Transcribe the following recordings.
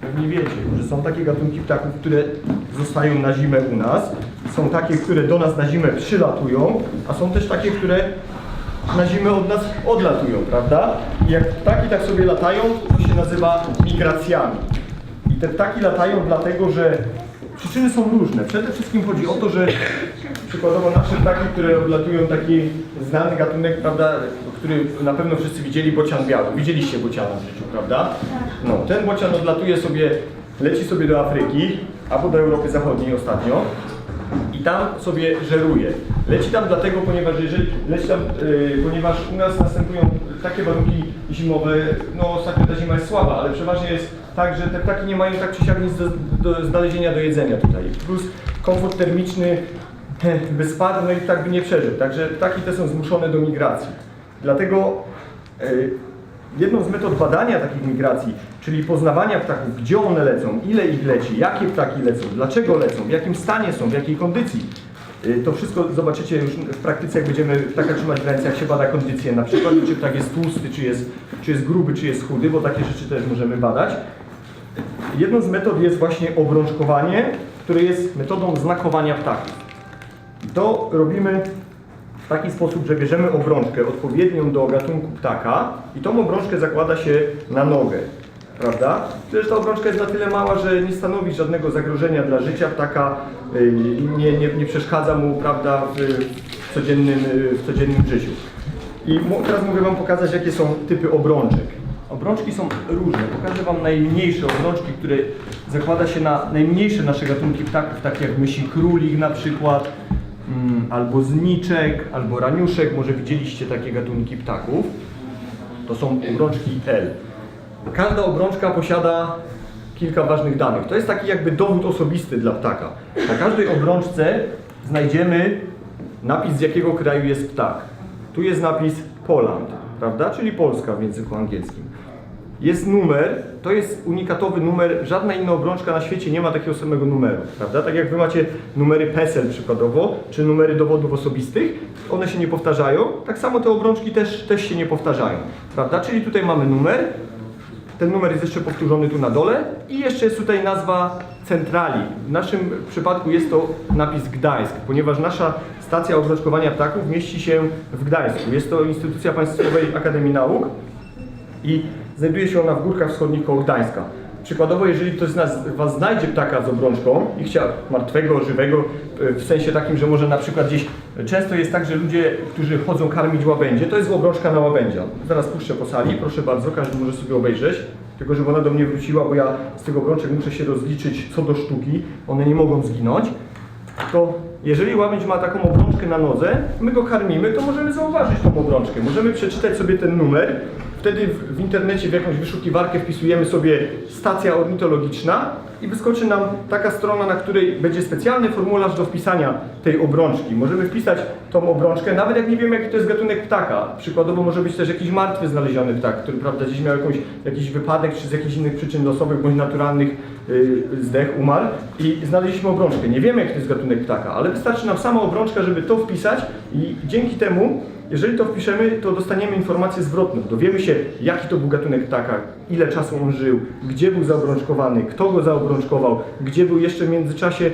Pewnie wiecie, że są takie gatunki ptaków, które zostają na zimę u nas, są takie, które do nas na zimę przylatują, a są też takie, które na zimę od nas odlatują, prawda? I jak ptaki tak sobie latają, to się nazywa migracjami. I te ptaki latają dlatego, że przyczyny są różne. Przede wszystkim chodzi o to, że przykładowo nasze ptaki, które odlatują, taki znany gatunek, prawda, który na pewno wszyscy widzieli, bocian biały. Widzieliście bociana w życiu, prawda? No, ten bocian odlatuje sobie, leci sobie do Afryki, albo do Europy Zachodniej ostatnio i tam sobie żeruje. Leci tam dlatego, ponieważ u nas następują takie warunki zimowe, no ostatnio ta zima jest słaba, ale przeważnie jest tak, że te ptaki nie mają tak czy siak nic do znalezienia do jedzenia tutaj. Plus komfort termiczny by spadł, no i tak by nie przeżył. Także ptaki te są zmuszone do migracji. Dlatego jedną z metod badania takich migracji, czyli poznawania ptaków, gdzie one lecą, ile ich leci, jakie ptaki lecą, dlaczego lecą, w jakim stanie są, w jakiej kondycji. To wszystko zobaczycie już w praktyce, jak będziemy ptaka trzymać w ręce, jak się bada kondycję, na przykład czy ptak jest tłusty, czy jest gruby, czy jest chudy, bo takie rzeczy też możemy badać. Jedną z metod jest właśnie obrączkowanie, które jest metodą znakowania ptaków. I to robimy w taki sposób, że bierzemy obrączkę odpowiednią do gatunku ptaka i tą obrączkę zakłada się na nogę, prawda? Przecież ta obrączka jest na tyle mała, że nie stanowi żadnego zagrożenia dla życia ptaka, nie przeszkadza mu, prawda, w codziennym życiu. I teraz mogę Wam pokazać, jakie są typy obrączek. Obrączki są różne. Pokażę Wam najmniejsze obrączki, które zakłada się na najmniejsze nasze gatunki ptaków, takie jak mysi królik na przykład, albo zniczek, albo raniuszek. Może widzieliście takie gatunki ptaków. To są obrączki L. Każda obrączka posiada kilka ważnych danych. To jest taki jakby dowód osobisty dla ptaka. Na każdej obrączce znajdziemy napis, z jakiego kraju jest ptak. Tu jest napis Poland, prawda? Czyli Polska w języku angielskim. Jest numer, to jest unikatowy numer, żadna inna obrączka na świecie nie ma takiego samego numeru, prawda? Tak jak Wy macie numery PESEL przykładowo, czy numery dowodów osobistych, one się nie powtarzają, tak samo te obrączki też się nie powtarzają, prawda? Czyli tutaj mamy numer, ten numer jest jeszcze powtórzony tu na dole i jeszcze jest tutaj nazwa centrali. W naszym przypadku jest to napis Gdańsk, ponieważ nasza stacja obrączkowania ptaków mieści się w Gdańsku. Jest to instytucja Państwowej Akademii Nauk i znajduje się ona w Górkach Wschodnich koło Gdańska. Przykładowo, jeżeli ktoś z Was znajdzie ptaka z obrączką, martwego, żywego, w sensie takim, że może na przykład gdzieś, często jest tak, że ludzie, którzy chodzą karmić łabędzie, to jest obrączka na łabędzia. Zaraz puszczę po sali, proszę bardzo, każdy może sobie obejrzeć, tylko żeby ona do mnie wróciła, bo ja z tych obrączek muszę się rozliczyć co do sztuki, one nie mogą zginąć. To jeżeli łabędź ma taką obrączkę na nodze, my go karmimy, to możemy zauważyć tą obrączkę, możemy przeczytać sobie ten numer. Wtedy w internecie w jakąś wyszukiwarkę wpisujemy sobie stacja ornitologiczna i wyskoczy nam taka strona, na której będzie specjalny formularz do wpisania tej obrączki. Możemy wpisać tą obrączkę, nawet jak nie wiemy, jaki to jest gatunek ptaka. Przykładowo może być też jakiś martwy znaleziony ptak, który, prawda, gdzieś miał jakiś wypadek, czy z jakichś innych przyczyn losowych bądź naturalnych zdechł, umarł i znaleźliśmy obrączkę. Nie wiemy, jaki to jest gatunek ptaka, ale wystarczy nam sama obrączka, żeby to wpisać i dzięki temu, jeżeli to wpiszemy, to dostaniemy informację zwrotną. Dowiemy się, jaki to był gatunek ptaka, ile czasu on żył, gdzie był zaobrączkowany, kto go zaobrączkował, gdzie był jeszcze w międzyczasie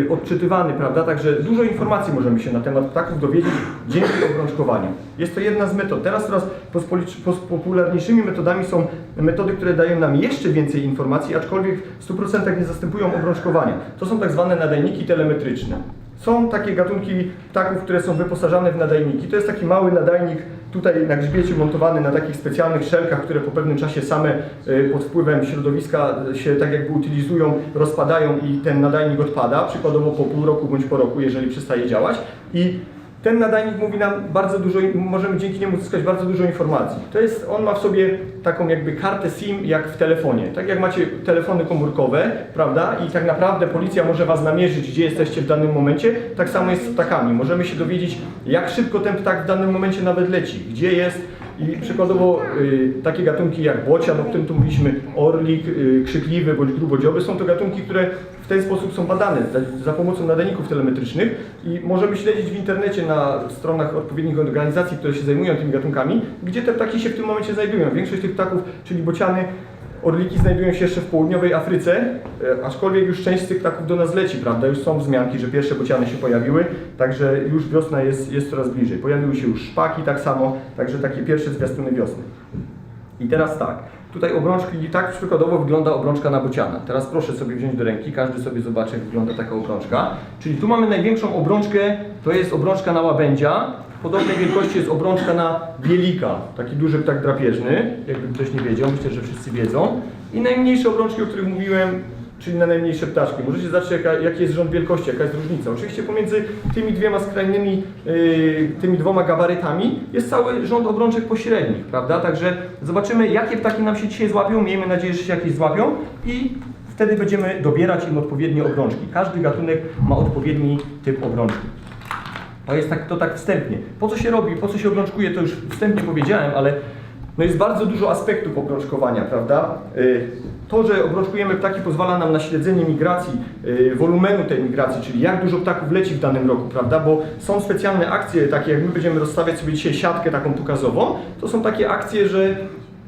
odczytywany, prawda? Także dużo informacji możemy się na temat ptaków dowiedzieć dzięki obrączkowaniu. Jest to jedna z metod. Teraz coraz popularniejszymi metodami są metody, które dają nam jeszcze więcej informacji, aczkolwiek w 100% nie zastępują obrączkowania. To są tak zwane nadajniki telemetryczne. Są takie gatunki ptaków, które są wyposażane w nadajniki. To jest taki mały nadajnik tutaj na grzbiecie montowany na takich specjalnych szelkach, które po pewnym czasie same pod wpływem środowiska się tak jakby utylizują, rozpadają i ten nadajnik odpada, przykładowo po pół roku bądź po roku, jeżeli przestaje działać. I ten nadajnik mówi nam bardzo dużo, możemy dzięki niemu uzyskać bardzo dużo informacji. On ma w sobie taką jakby kartę SIM jak w telefonie. Tak jak macie telefony komórkowe, prawda? I tak naprawdę policja może Was namierzyć, gdzie jesteście w danym momencie. Tak samo jest z ptakami. Możemy się dowiedzieć, jak szybko ten ptak w danym momencie nawet leci, gdzie jest. I przykładowo takie gatunki jak bocian, o którym tu mówiliśmy, orlik, krzykliwy bądź grubodzioby, są to gatunki, które w ten sposób są badane za pomocą nadajników telemetrycznych i możemy śledzić w internecie na stronach odpowiednich organizacji, które się zajmują tymi gatunkami, gdzie te ptaki się w tym momencie znajdują. Większość tych ptaków, czyli bociany, orliki znajdują się jeszcze w południowej Afryce, aczkolwiek już część z tych ptaków do nas leci, prawda? Już są wzmianki, że pierwsze bociany się pojawiły, także już wiosna jest coraz bliżej. Pojawiły się już szpaki tak samo, także takie pierwsze zwiastuny wiosny. I teraz tak, tutaj obrączki, tak przykładowo wygląda obrączka na bociana. Teraz proszę sobie wziąć do ręki, każdy sobie zobaczy, jak wygląda taka obrączka. Czyli tu mamy największą obrączkę, to jest obrączka na łabędzia. Podobnej wielkości jest obrączka na bielika, taki duży ptak drapieżny, jakby ktoś nie wiedział, myślę, że wszyscy wiedzą. I najmniejsze obrączki, o których mówiłem, czyli na najmniejsze ptaszki. Możecie zobaczyć, jaki jest rząd wielkości, jaka jest różnica. Oczywiście pomiędzy tymi dwiema skrajnymi, tymi dwoma gabarytami jest cały rząd obrączek pośrednich, prawda? Także zobaczymy, jakie ptaki nam się dzisiaj złapią, miejmy nadzieję, że się jakieś złapią i wtedy będziemy dobierać im odpowiednie obrączki. Każdy gatunek ma odpowiedni typ obrączki. To jest tak wstępnie. Po co się robi, po co się obrączkuje, to już wstępnie powiedziałem, ale no jest bardzo dużo aspektów obrączkowania, prawda? To, że obrączkujemy ptaki, pozwala nam na śledzenie migracji, wolumenu tej migracji, czyli jak dużo ptaków leci w danym roku, prawda? Bo są specjalne akcje, takie jak my będziemy rozstawiać sobie dzisiaj siatkę taką pokazową, to są takie akcje, że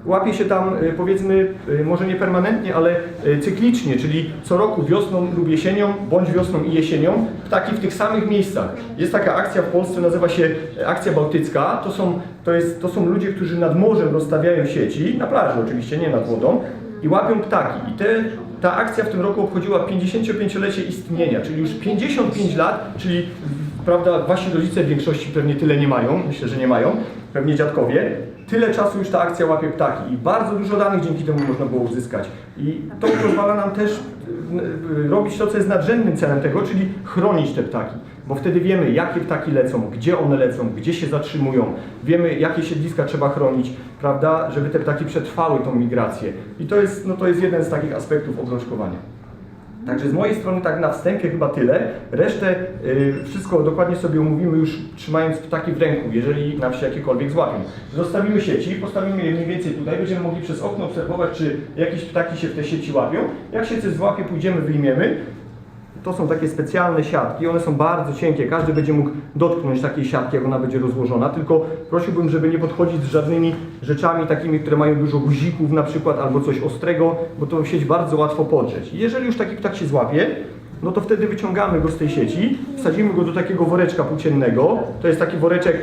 łapie się tam, powiedzmy, może nie permanentnie, ale cyklicznie, czyli co roku wiosną lub jesienią, bądź wiosną i jesienią, ptaki w tych samych miejscach. Jest taka akcja w Polsce, nazywa się Akcja Bałtycka. To są ludzie, którzy nad morzem rozstawiają sieci, na plaży oczywiście, nie nad wodą, i łapią ptaki. I ta akcja w tym roku obchodziła 55-lecie istnienia, czyli już 55 lat, czyli prawda, wasi rodzice w większości pewnie tyle nie mają, myślę, że nie mają, pewnie dziadkowie. Tyle czasu już ta akcja łapie ptaki i bardzo dużo danych dzięki temu można było uzyskać. I to pozwala nam też robić to, co jest nadrzędnym celem tego, czyli chronić te ptaki. Bo wtedy wiemy, jakie ptaki lecą, gdzie one lecą, gdzie się zatrzymują. Wiemy, jakie siedliska trzeba chronić, prawda, żeby te ptaki przetrwały tą migrację. I to jest jeden z takich aspektów obrączkowania. Także z mojej strony tak na wstępie chyba tyle. Resztę wszystko dokładnie sobie omówimy już trzymając ptaki w ręku, jeżeli nam się jakiekolwiek złapią. Zostawimy sieci, postawimy je mniej więcej tutaj, będziemy mogli przez okno obserwować, czy jakieś ptaki się w te sieci łapią. Jak się coś złapie, pójdziemy, wyjmiemy. To są takie specjalne siatki, one są bardzo cienkie, każdy będzie mógł dotknąć takiej siatki, jak ona będzie rozłożona, tylko prosiłbym, żeby nie podchodzić z żadnymi rzeczami takimi, które mają dużo guzików na przykład, albo coś ostrego, bo tą sieć bardzo łatwo podrzeć. I jeżeli już taki ptak się złapie, no to wtedy wyciągamy go z tej sieci, wsadzimy go do takiego woreczka płóciennego, to jest taki woreczek,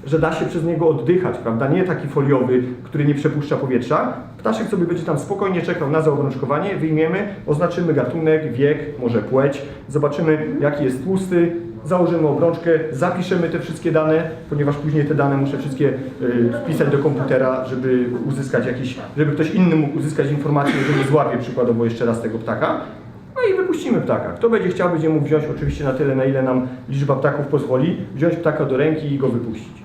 że da się przez niego oddychać, prawda? Nie taki foliowy, który nie przepuszcza powietrza. Ptaszek sobie będzie tam spokojnie czekał na zaobrączkowanie, wyjmiemy, oznaczymy gatunek, wiek, może płeć, zobaczymy jaki jest tłusty, założymy obrączkę, zapiszemy te wszystkie dane, ponieważ później te dane muszę wszystkie wpisać do komputera, żeby uzyskać żeby ktoś inny mógł uzyskać informację, jeżeli złapie przykładowo jeszcze raz tego ptaka. No i wypuścimy ptaka. Kto będzie chciał, będzie mógł wziąć oczywiście na tyle, na ile nam liczba ptaków pozwoli, wziąć ptaka do ręki i go wypuścić.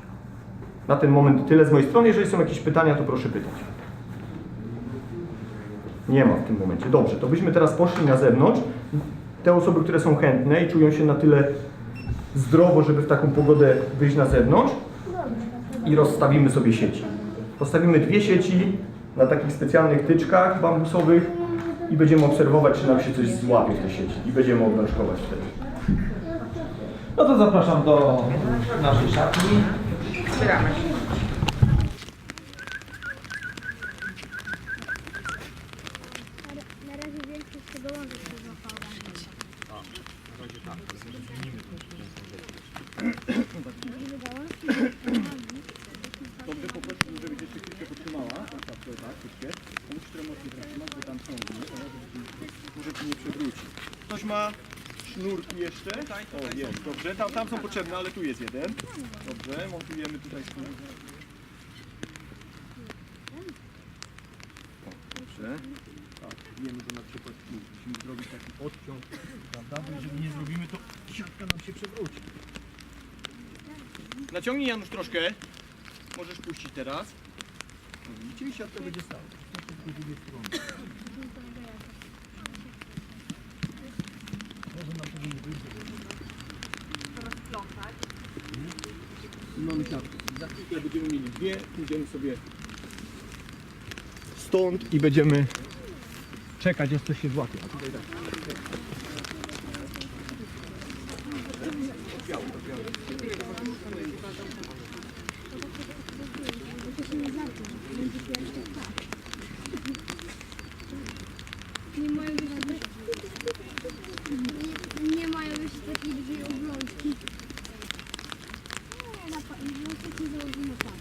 Na ten moment tyle z mojej strony. Jeżeli są jakieś pytania, to proszę pytać. Nie ma w tym momencie. Dobrze, to byśmy teraz poszli na zewnątrz. Te osoby, które są chętne i czują się na tyle zdrowo, żeby w taką pogodę wyjść na zewnątrz i rozstawimy sobie sieci. Postawimy 2 sieci na takich specjalnych tyczkach bambusowych i będziemy obserwować, czy nam się coś złapie w tej sieci i będziemy obrączkować wtedy. No to zapraszam do naszej szatni. Zbieramy się. Na razie większość się dołączy się złapała. Dobrze, poprosiłbym, żebyś jeszcze chwilkę potrzymała, tak, chwilkę. Musisz trochę mocniej zatrzymać, bo tam są może ci nie przewróci. Ktoś ma sznurki jeszcze? O, jest, dobrze. Tam są potrzebne, ale tu jest jeden. Dobrze, montujemy tutaj sznurki. Dobrze. Tak, wiemy, że na przykład musimy zrobić taki odciąg, prawda? Bo jeżeli nie zrobimy, to siatka nam się przewróci. Naciągnij, Janusz, troszkę. Możesz puścić teraz. Widzicie, i siatka będzie stała. Z drugiej strony. Może nam powinien wyjść. Rozplątać. Mamy siatkę. Za chwilkę będziemy mieli 2, pójdziemy sobie stąd i będziemy czekać, aż coś się złapie. A tutaj tak. i założymy tam.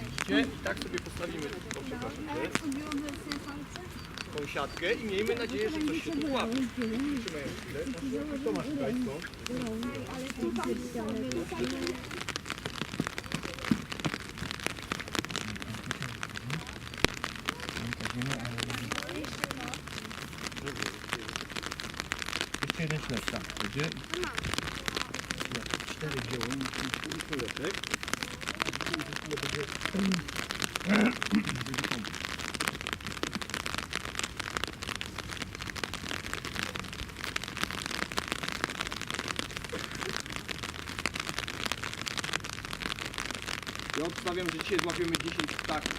Widzicie? I tak sobie postawimy, przepraszam, tą siatkę i miejmy nadzieję, że coś się tu łapie. Trzymaj chwilę. Kto masz tutaj to? Jeszcze jeden ślep, tak. Będzie? 4 wziąłem i kuleczek. Ja obstawiam, że dzisiaj złapiemy 10 ptaków.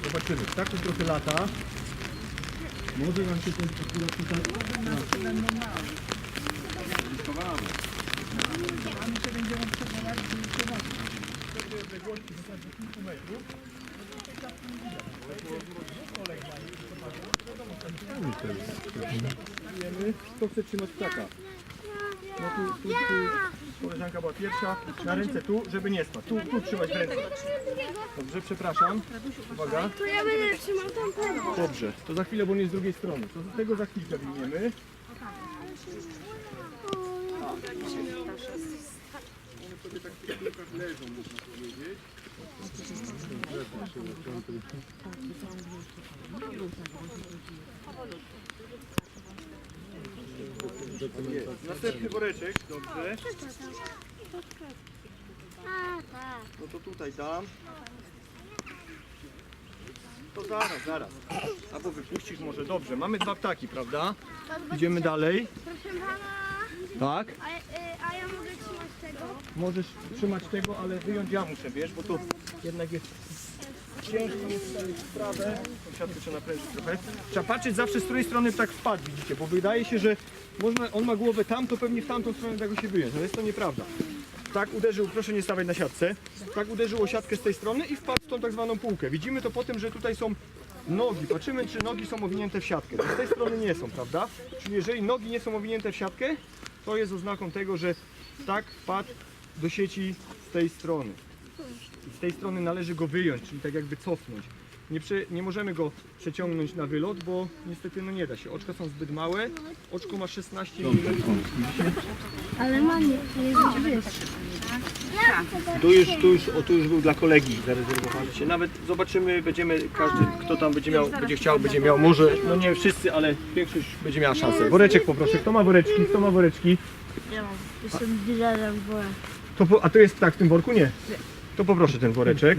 Zobaczymy. Ptaków trochę lata. Może nam się ten akurat tutaj... Schowamy. Odległości w zasadzie kilku metrów. Kto chce trzymać ptaka? No tu koleżanka była pierwsza. Na ręce tu, żeby nie spadł. Tu trzymać w ręce. Dobrze, przepraszam. Uwaga. To ja będę trzymał tamtego. Dobrze, to za chwilę, bo on jest z drugiej strony. To z tego za chwilkę wyjmiemy. One sobie tak w tych kulkach leżą, można powiedzieć. Jest. Następny woreczek, dobrze. No to tutaj dam. To zaraz. Albo wypuścisz może, dobrze. Mamy 2 ptaki, prawda? Idziemy dalej. Proszę pana, Tak? a ja mogę trzymać tego? Możesz trzymać tego, ale wyjąć ja muszę, wiesz, bo to jednak jest ciężko jest sobie sprawę. Tą siatkę trzeba naprężyć trochę. Trzeba patrzeć zawsze, z której strony ptak wpadł, widzicie, bo wydaje się, że on ma głowę tam, to pewnie w tamtą stronę da go się wyjąć, ale jest to nieprawda. Tak uderzył, proszę nie stawać na siatce, tak uderzył o siatkę z tej strony i wpadł w tą tak zwaną półkę. Widzimy to po tym, że tutaj są nogi, patrzymy, czy nogi są owinięte w siatkę. Z tej strony nie są, prawda? Czyli jeżeli nogi nie są owinięte w siatkę, to jest oznaką tego, że ptak wpadł do sieci z tej strony. I z tej strony należy go wyjąć, czyli tak jakby cofnąć. Nie możemy go przeciągnąć na wylot, bo niestety no nie da się. Oczka są zbyt małe, oczko ma 16 mm. Ale ma nie wiesz. Tu już był dla kolegi zarezerwowany się. Nawet zobaczymy, każdy kto tam będzie miał, może, no nie wszyscy, ale większość będzie miała szansę. Woreczek poproszę, kto ma woreczki? Ja mam, jestem dealerem, bo... A to jest ptak w tym worku? Nie. To poproszę ten woreczek.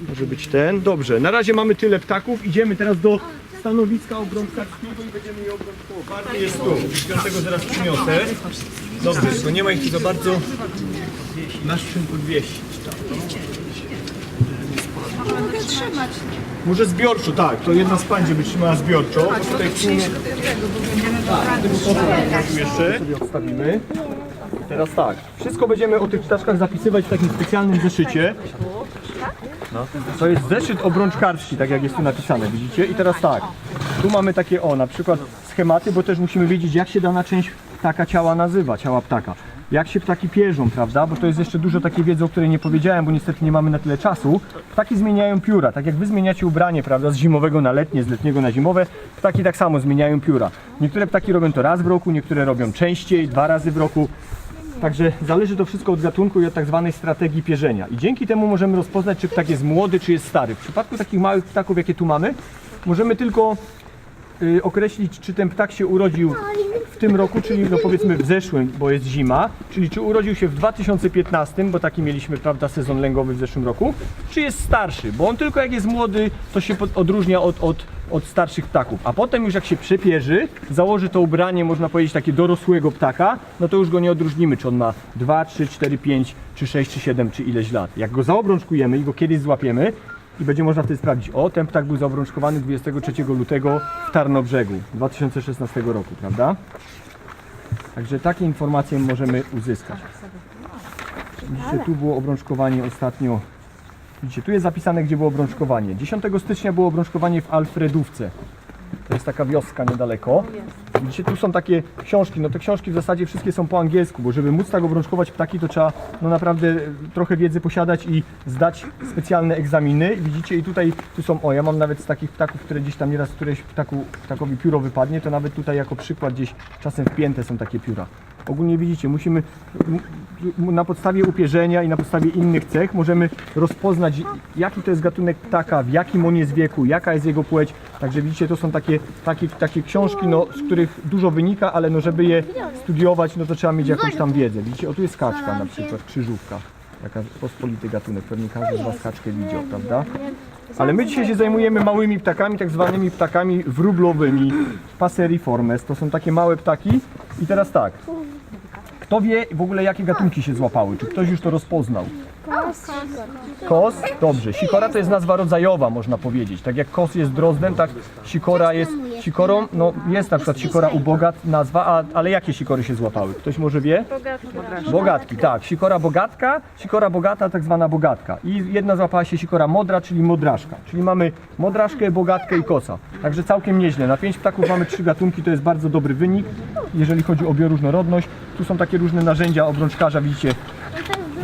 Może być ten. Dobrze, na razie mamy tyle ptaków. Idziemy teraz do stanowiska obrączkarskiego i będziemy je obrączkować. Bardziej jest tu. Dlatego zaraz przyniosę. Dobrze, tylko nie ma ich tu za bardzo. Masz czym podwieźć. Mogę trzymać. Może zbiorczo, tak. To jedna z pań będzie trzymała zbiorczo. Bo tutaj w sumie... Tu jeszcze sobie odstawimy. Teraz tak, wszystko będziemy o tych ptaszkach zapisywać w takim specjalnym zeszycie. No, to jest zeszyt obrączkarski, tak jak jest tu napisane, widzicie? I teraz tak, tu mamy takie na przykład schematy, bo też musimy wiedzieć, jak się dana część ptaka ciała nazywa, ciała ptaka. Jak się ptaki pierzą, prawda? Bo to jest jeszcze dużo takiej wiedzy, o której nie powiedziałem, bo niestety nie mamy na tyle czasu. Ptaki zmieniają pióra, tak jak wy zmieniacie ubranie, prawda? Z zimowego na letnie, z letniego na zimowe, ptaki tak samo zmieniają pióra. Niektóre ptaki robią to raz w roku, niektóre robią częściej, 2 razy w roku. Także zależy to wszystko od gatunku i od tak zwanej strategii pierzenia. I dzięki temu możemy rozpoznać, czy ptak jest młody, czy jest stary. W przypadku takich małych ptaków, jakie tu mamy, możemy tylko określić, czy ten ptak się urodził w tym roku, czyli no powiedzmy w zeszłym, bo jest zima, czyli czy urodził się w 2015, bo taki mieliśmy, prawda, sezon lęgowy w zeszłym roku, czy jest starszy, bo on tylko jak jest młody, to się odróżnia od starszych ptaków, a potem już jak się przepierzy, założy to ubranie, można powiedzieć, takie dorosłego ptaka, no to już go nie odróżnimy, czy on ma 2, 3, 4, 5, czy 6, czy 7, czy ileś lat. Jak go zaobrączkujemy i go kiedyś złapiemy, i będzie można wtedy sprawdzić, ten ptak był zaobrączkowany 23 lutego w Tarnobrzegu 2016 roku, prawda? Także takie informacje możemy uzyskać. Widzicie, tu było obrączkowanie ostatnio. Widzicie, tu jest zapisane, gdzie było obrączkowanie. 10 stycznia było obrączkowanie w Alfredówce. To jest taka wioska niedaleko. Widzicie, tu są takie książki, no te książki w zasadzie wszystkie są po angielsku, bo żeby móc tak obrączkować ptaki, to trzeba no naprawdę trochę wiedzy posiadać i zdać specjalne egzaminy. Widzicie, i tutaj, tu są, o ja mam nawet z takich ptaków, które gdzieś tam nieraz któreś ptakowi pióro wypadnie, to nawet tutaj jako przykład gdzieś czasem wpięte są takie pióra. Ogólnie widzicie, musimy na podstawie upierzenia i na podstawie innych cech możemy rozpoznać, jaki to jest gatunek ptaka, w jakim on jest wieku, jaka jest jego płeć. Także widzicie, to są takie książki, no, z których dużo wynika, ale no, żeby je studiować, no to trzeba mieć jakąś tam wiedzę. Widzicie, o tu jest kaczka na przykład, krzyżówka. Taka pospolity gatunek, pewnie każdy z Was kaczkę widział, prawda? Ale my dzisiaj się zajmujemy małymi ptakami, tak zwanymi ptakami wróblowymi, Passeriformes. To są takie małe ptaki. I teraz tak, kto wie w ogóle jakie gatunki się złapały? Czy ktoś już to rozpoznał? Kos? Dobrze. Sikora to jest nazwa rodzajowa, można powiedzieć. Tak jak kos jest drozdem, tak sikora jest sikorą. No jest na przykład sikora ubogat nazwa, ale jakie sikory się złapały? Ktoś może wie? Bogatki, tak. Sikora bogata, tak zwana bogatka. I jedna złapała się sikora modra, czyli modraszka. Czyli mamy modraszkę, bogatkę i kosa. Także całkiem nieźle. Na 5 ptaków mamy 3 gatunki, to jest bardzo dobry wynik, jeżeli chodzi o bioróżnorodność. Tu są takie różne narzędzia obrączkarza, widzicie,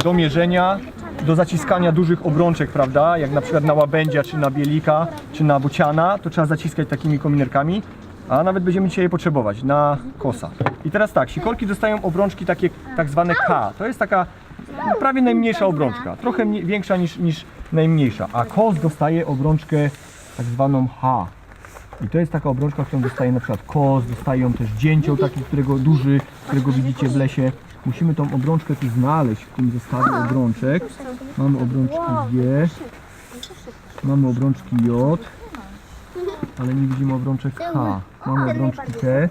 do mierzenia, do zaciskania dużych obrączek, prawda? Jak na przykład na łabędzia, czy na bielika, czy na bociana, to trzeba zaciskać takimi kominerkami, a nawet będziemy dzisiaj je potrzebować na kosa. I teraz tak, sikorki dostają obrączki takie tak zwane K. To jest taka no, prawie najmniejsza obrączka, trochę większa niż najmniejsza, a kos dostaje obrączkę tak zwaną H. I to jest taka obrączka, którą dostaje na przykład kos, dostają też dzięcioł taki, którego widzicie w lesie. Musimy tą obrączkę tu znaleźć w tym zestawie obrączek. Mamy obrączki G, mamy obrączki J, ale nie widzimy obrączek H. Mamy obrączki T.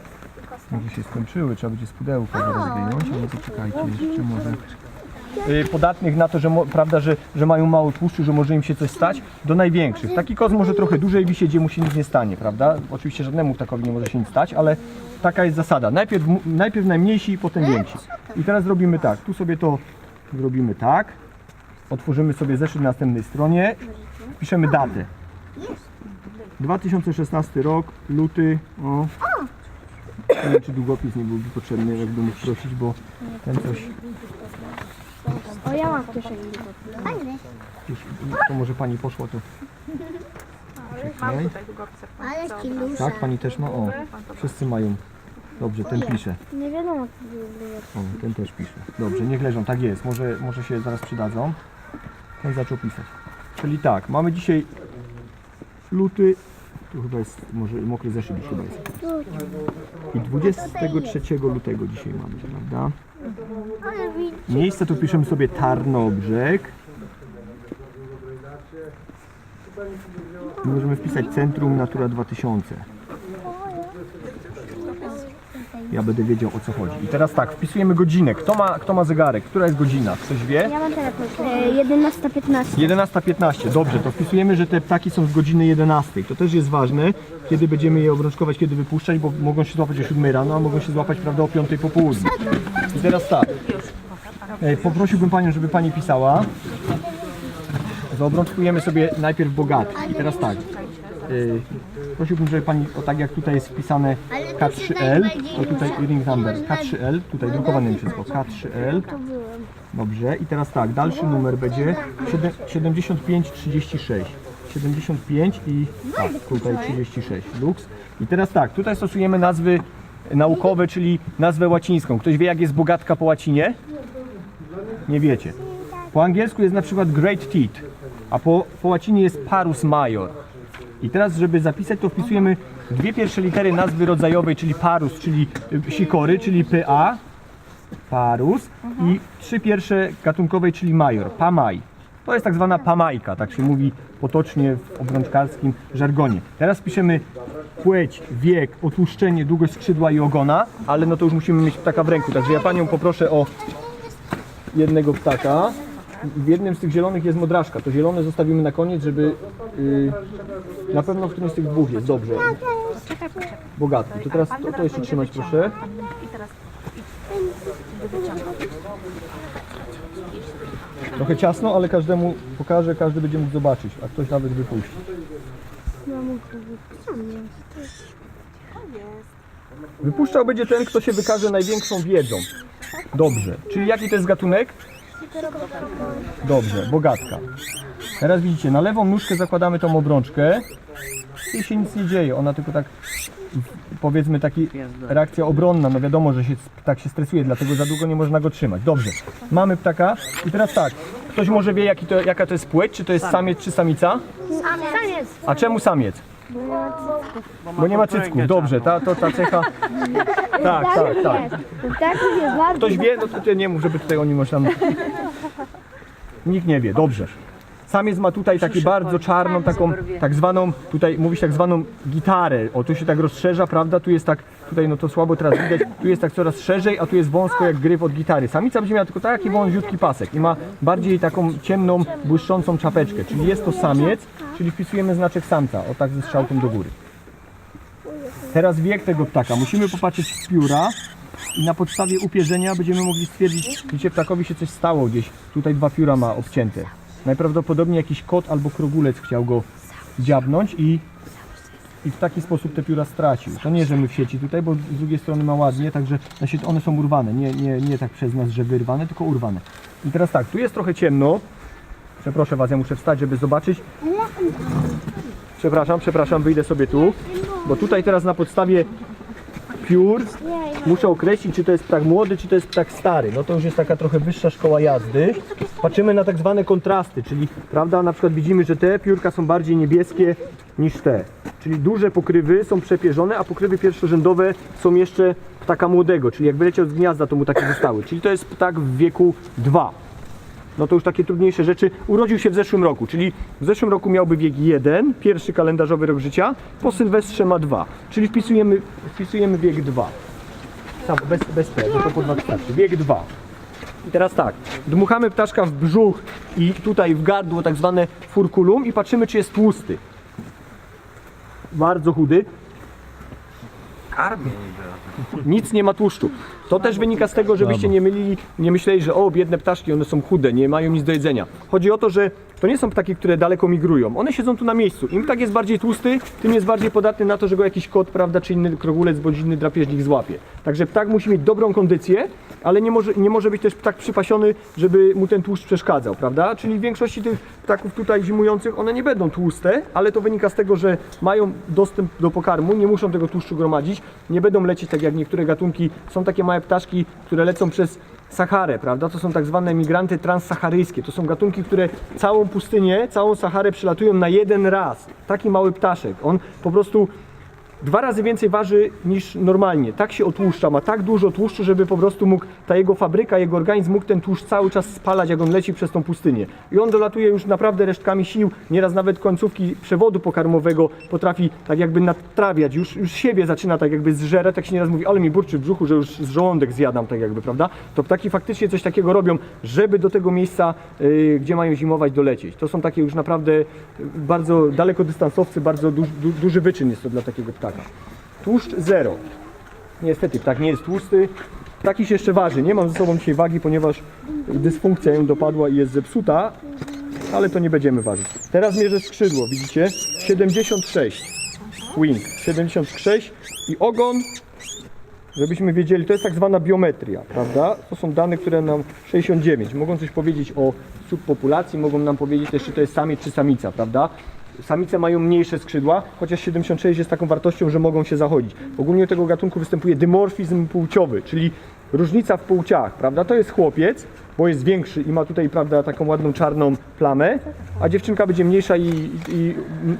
Może się skończyły, trzeba będzie z pudełka zaraz wyjąć, ale poczekajcie jeszcze może. Podatnych na to, że, prawda, że mają mało tłuszczu, że może im się coś stać, do największych. Taki koz może trochę dłużej wisieć, gdzie mu się nic nie stanie, prawda? Oczywiście żadnemu ptakowi nie może się nic stać, ale taka jest zasada. Najpierw najmniejsi, potem więksi. I teraz zrobimy tak, tu sobie to zrobimy tak, otworzymy sobie zeszyt na następnej stronie, piszemy datę. 2016 rok, luty, o. Nie wiem, czy długopis nie byłby potrzebny, jakby mógł prosić, bo ten coś... O, ja mam w kieszeni. To może pani poszła, to... Mam tutaj długopis. Ale kilusa. Tak, pani też ma? O, wszyscy mają. Dobrze, ten pisze. Nie wiadomo, co było. O, ten też pisze. Dobrze, niech leżą, tak jest. Może się zaraz przydadzą. Ten zaczął pisać. Czyli tak, mamy dzisiaj luty. Tu chyba jest, może mokry zeszyt już chyba jest. I 23 lutego dzisiaj mamy, prawda? Miejsce tu piszemy sobie Tarnobrzeg. I możemy wpisać Centrum Natura 2000. Ja będę wiedział, o co chodzi. I teraz tak, wpisujemy godzinę. Kto ma zegarek? Która jest godzina? Ktoś wie? Ja mam telefon. 11:15. 11:15. Dobrze, to wpisujemy, że te ptaki są z godziny 11. To też jest ważne, kiedy będziemy je obrączkować, kiedy wypuszczać, bo mogą się złapać o 7 rano, a mogą się złapać, prawda, o 5 po południu. I teraz tak. Poprosiłbym Panią, żeby Pani pisała. Zaobrączkujemy sobie najpierw bogatki. I teraz tak. Prosiłbym, żeby Pani, o tak jak tutaj jest wpisane K3L, to tutaj ring number K3L, tutaj drukowane wszystko, K3L. Dobrze, i teraz tak, dalszy numer będzie 7536. 75 i tak, tutaj 36, lux. I teraz tak, tutaj stosujemy nazwy naukowe, czyli nazwę łacińską. Ktoś wie, jak jest bogatka po łacinie? Nie wiecie. Po angielsku jest na przykład great teeth, a po łacinie jest parus major. I teraz, żeby zapisać, to wpisujemy dwie pierwsze litery nazwy rodzajowej, czyli parus, czyli sikory, czyli PA, parus, i trzy pierwsze gatunkowej, czyli major, pamaj. To jest tak zwana pamajka, tak się mówi potocznie w obrączkarskim żargonie. Teraz piszemy płeć, wiek, otłuszczenie, długość skrzydła i ogona, ale no to już musimy mieć ptaka w ręku, także ja Panią poproszę o jednego ptaka. W jednym z tych zielonych jest modraszka, to zielone zostawimy na koniec, żeby na pewno w którymś z tych dwóch jest, dobrze. Bogatki, to teraz to jeszcze trzymać proszę. Trochę ciasno, ale każdemu pokażę, każdy będzie mógł zobaczyć, a ktoś nawet wypuści. Wypuszczał będzie ten, kto się wykaże największą wiedzą. Dobrze. Czyli jaki to jest gatunek? Dobrze, bogatka. Teraz widzicie, na lewą nóżkę zakładamy tą obrączkę i się nic nie dzieje. Ona tylko tak, powiedzmy, taki reakcja obronna. No wiadomo, że tak się stresuje, dlatego za długo nie można go trzymać. Dobrze, mamy ptaka i teraz tak. Ktoś może wie, jaka to jest płeć? Czy to jest samiec, czy samica? Samiec. A czemu samiec? Bo nie ma cycków. Dobrze, ta cecha... Tak. Tak jest bardzo. Ktoś wie? No to nie mów, żeby tutaj oni można... Nikt nie wie, dobrze. Samiec ma tutaj taki bardzo czarną, taką tak zwaną, tutaj mówi się tak zwaną gitarę. O, tu się tak rozszerza, prawda? Tu jest tak, tutaj no to słabo teraz widać, tu jest tak coraz szerzej, a tu jest wąsko jak gryf od gitary. Samica będzie miała tylko taki wąziutki pasek i ma bardziej taką ciemną, błyszczącą czapeczkę, czyli jest to samiec, czyli wpisujemy znaczek samca, o tak ze strzałką do góry. Teraz wiek tego ptaka. Musimy popatrzeć w pióra i na podstawie upierzenia będziemy mogli stwierdzić, gdzie ptakowi się coś stało gdzieś. Tutaj 2 pióra ma obcięte. Najprawdopodobniej jakiś kot albo krogulec chciał go dziabnąć i w taki sposób te pióra stracił. To nie, że my w sieci tutaj, bo z drugiej strony ma ładnie, także one są urwane. Nie tak przez nas, że wyrwane, tylko urwane. I teraz tak, tu jest trochę ciemno. Przeproszę Was, ja muszę wstać, żeby zobaczyć. Przepraszam, wyjdę sobie tu, bo tutaj teraz na podstawie piór muszę określić, czy to jest ptak młody, czy to jest ptak stary. No to już jest taka trochę wyższa szkoła jazdy. Patrzymy na tak zwane kontrasty, czyli prawda, na przykład widzimy, że te piórka są bardziej niebieskie niż te. Czyli duże pokrywy są przepierzone, a pokrywy pierwszorzędowe są jeszcze ptaka młodego, czyli jak wyleciał z gniazda, to mu takie zostały. Czyli to jest ptak w wieku 2. No to już takie trudniejsze rzeczy. Urodził się w zeszłym roku, czyli w zeszłym roku miałby wiek 1, pierwszy kalendarzowy rok życia, po Sylwestrze ma 2, czyli wpisujemy wiek 2. Sam, bez P, bo to po 2 wystarczy. Wiek 2. I teraz tak, dmuchamy ptaszka w brzuch i tutaj w gardło, tak zwane furculum, i patrzymy, czy jest tłusty. Bardzo chudy. Karmię Nic nie ma tłuszczu. To też wynika z tego, żebyście nie myśleli, że o, biedne ptaszki, one są chude, nie mają nic do jedzenia. Chodzi o to, że to nie są ptaki, które daleko migrują. One siedzą tu na miejscu. Im ptak jest bardziej tłusty, tym jest bardziej podatny na to, że go jakiś kot, prawda, czy inny krogulec bądź inny drapieżnik złapie. Także ptak musi mieć dobrą kondycję, ale nie może być też ptak przypasiony, żeby mu ten tłuszcz przeszkadzał, prawda? Czyli w większości tych ptaków tutaj zimujących, one nie będą tłuste, ale to wynika z tego, że mają dostęp do pokarmu, nie muszą tego tłuszczu gromadzić, nie będą lecieć tak jak niektóre gatunki. Są takie małe ptaszki, które lecą przez Saharę, prawda? To są tak zwane migranty transsaharyjskie. To są gatunki, które całą pustynię, całą Saharę przelatują na jeden raz. Taki mały ptaszek. On po prostu 2 razy więcej waży niż normalnie. Tak się otłuszcza, ma tak dużo tłuszczu, żeby po prostu mógł, ta jego fabryka, jego organizm mógł ten tłuszcz cały czas spalać, jak on leci przez tą pustynię. I on dolatuje już naprawdę resztkami sił, nieraz nawet końcówki przewodu pokarmowego potrafi tak jakby natrawiać, już siebie zaczyna tak jakby zżerać, tak się nieraz mówi, ale mi burczy w brzuchu, że już z żołądek zjadam, tak jakby, prawda? To ptaki faktycznie coś takiego robią, żeby do tego miejsca, gdzie mają zimować, dolecieć. To są takie już naprawdę bardzo dalekodystansowcy, bardzo duży wyczyn jest to dla takiego ptaka. Tłuszcz 0. Niestety ptak nie jest tłusty. Ptaki się jeszcze waży. Nie mam ze sobą dzisiaj wagi, ponieważ dysfunkcja ją dopadła i jest zepsuta, ale to nie będziemy ważyć. Teraz mierzę skrzydło, widzicie? 76. Wing 76 i ogon, żebyśmy wiedzieli, to jest tak zwana biometria, prawda? To są dane, które nam 69. Mogą coś powiedzieć o subpopulacji, mogą nam powiedzieć też, czy to jest samiec czy samica, prawda? Samice mają mniejsze skrzydła, chociaż 76 jest taką wartością, że mogą się zachodzić. Ogólnie u tego gatunku występuje dymorfizm płciowy, czyli różnica w płciach, prawda? To jest chłopiec, bo jest większy i ma tutaj, prawda, taką ładną czarną plamę, a dziewczynka będzie mniejsza i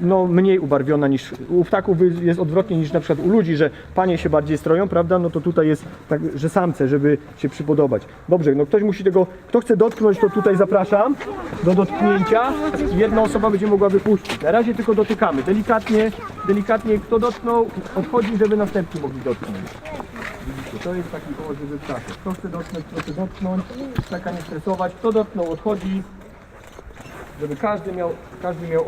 no, mniej ubarwiona niż u ptaków, jest odwrotnie niż na przykład u ludzi, że panie się bardziej stroją, prawda? No to tutaj jest tak, że samce, żeby się przypodobać. Dobrze, no ktoś musi tego, kto chce dotknąć, to tutaj zapraszam do dotknięcia. Jedna osoba będzie mogła wypuścić. Na razie tylko dotykamy. Delikatnie kto dotknął, odchodzi, żeby następni mogli dotknąć. Widzicie, to jest taki położony ptaszek. Kto chce dotknąć, proszę dotknąć. Ptaka nie stresować. Kto dotknął, odchodzi. Żeby każdy miał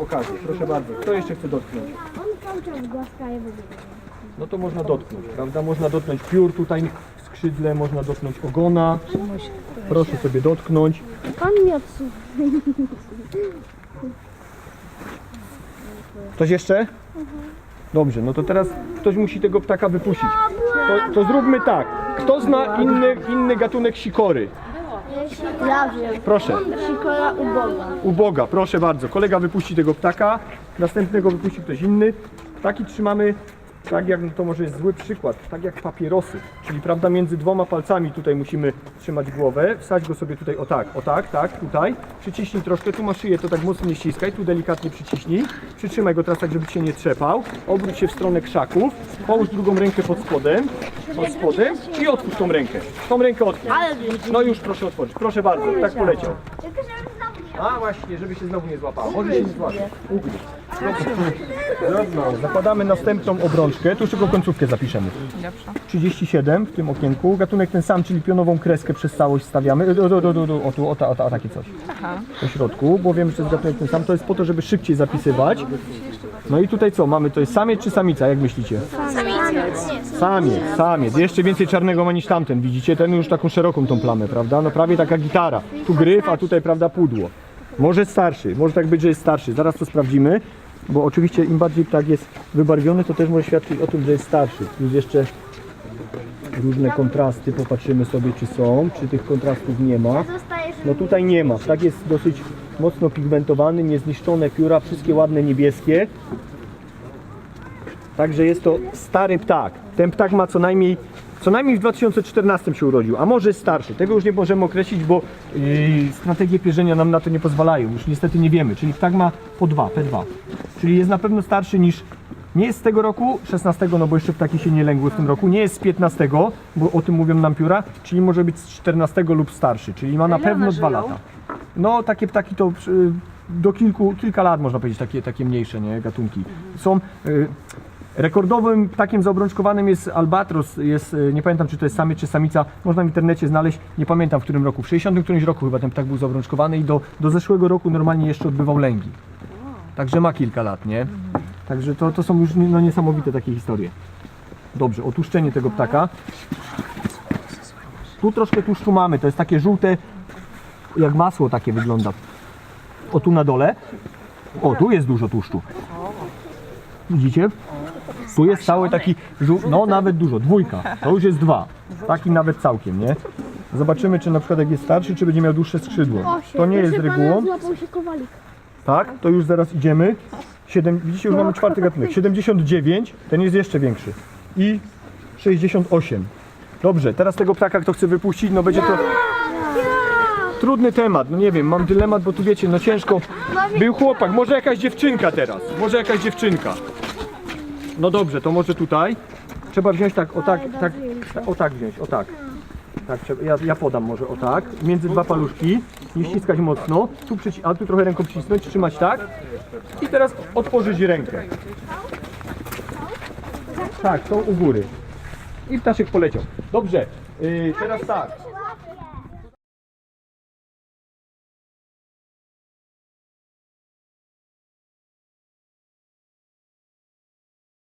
okazję. Proszę bardzo. Kto jeszcze chce dotknąć? On cały czas głaska je w ogóle. No to można dotknąć, prawda? Można dotknąć piór tutaj w skrzydle, można dotknąć ogona. Proszę sobie dotknąć. Pan mi odsuwa. Ktoś jeszcze? Dobrze, no to teraz ktoś musi tego ptaka wypuścić. To zróbmy tak. Kto zna inny gatunek sikory? Ja wiem. Proszę. Sikora uboga. Uboga, proszę bardzo. Kolega wypuści tego ptaka, następnego wypuści ktoś inny. Ptaki trzymamy tak jak, no to może jest zły przykład, tak jak papierosy. Czyli prawda, między dwoma palcami tutaj musimy trzymać głowę, wsadź go sobie tutaj o tak, tak, tutaj. Przyciśnij troszkę, tu masz szyję, to tak mocno nie ściskaj, tu delikatnie przyciśnij. Przytrzymaj go teraz tak, żeby się nie trzepał. Obróć się w stronę krzaków, połóż drugą rękę pod spodem i otwórz tą rękę. Tą rękę otwórz. No już proszę otworzyć, proszę bardzo, tak poleciał. A właśnie, żeby się znowu nie złapało. Może się nie złapie. Ugryź. Zakładamy następną obrączkę. Tu już tylko końcówkę zapiszemy. 37 w tym okienku. Gatunek ten sam, czyli pionową kreskę przez całość stawiamy. O takie coś. Po środku, bo wiemy, że to jest gatunek ten sam. To jest po to, żeby szybciej zapisywać. No i tutaj co? Mamy to jest samiec czy samica? Jak myślicie? Samiec. Jeszcze więcej czarnego ma niż tamten. Widzicie? Ten już taką szeroką tą plamę, prawda? No prawie taka gitara. Tu gryf, a tutaj, prawda, pudło. Może starszy, może tak być, że jest starszy. Zaraz to sprawdzimy, bo oczywiście im bardziej ptak jest wybarwiony, to też może świadczyć o tym, że jest starszy. Plus jeszcze różne kontrasty, popatrzymy sobie, czy są, czy tych kontrastów nie ma. No tutaj nie ma. Ptak jest dosyć mocno pigmentowany, niezniszczone pióra, wszystkie ładne niebieskie. Także jest to stary ptak. Ten ptak ma co najmniej w 2014 się urodził, a może jest starszy. Tego już nie możemy określić, bo strategie pierzenia nam na to nie pozwalają. Już niestety nie wiemy. Czyli ptak ma po 2, P2. Czyli jest na pewno starszy niż... Nie jest z tego roku, 16, no bo jeszcze ptaki się nie lęgły w tym roku. Nie jest z 15, bo o tym mówią nam pióra. Czyli może być z 14 lub starszy. Czyli ma na pewno 2 lata. No takie ptaki to do kilka lat można powiedzieć, takie mniejsze, nie, gatunki. Są... Rekordowym ptakiem zaobrączkowanym jest albatros, nie pamiętam, czy to jest samiec czy samica, można w internecie znaleźć, nie pamiętam w którym roku, w 60 którymś roku chyba ten ptak był zaobrączkowany i do zeszłego roku normalnie jeszcze odbywał lęgi. Także ma kilka lat, nie? Także to są już no, niesamowite takie historie. Dobrze, otłuszczenie tego ptaka. Tu troszkę tłuszczu mamy, to jest takie żółte, jak masło takie wygląda. O tu na dole. O, tu jest dużo tłuszczu. Widzicie? Tu jest cały taki, no nawet dużo, 2, to już jest 2, taki nawet całkiem, nie? Zobaczymy, czy na przykład jak jest starszy, czy będzie miał dłuższe skrzydło. To nie jest regułą. Złapał się kowalik. Tak, to już zaraz idziemy. Widzicie, już mamy 4. gatunek, 79, ten jest jeszcze większy i 68. Dobrze, teraz tego ptaka kto chce wypuścić, no będzie to... Trudny temat, no nie wiem, mam dylemat, bo tu wiecie, no ciężko. Był chłopak, może jakaś dziewczynka teraz, No dobrze, to może tutaj. Trzeba wziąć tak, o tak wziąć, o tak. Tak, ja podam może o tak, między 2 paluszki, nie ściskać mocno, a tu trochę ręką przycisnąć, trzymać tak i teraz otworzyć rękę. Tak, są u góry. I ptaszek poleciał. Dobrze, teraz tak.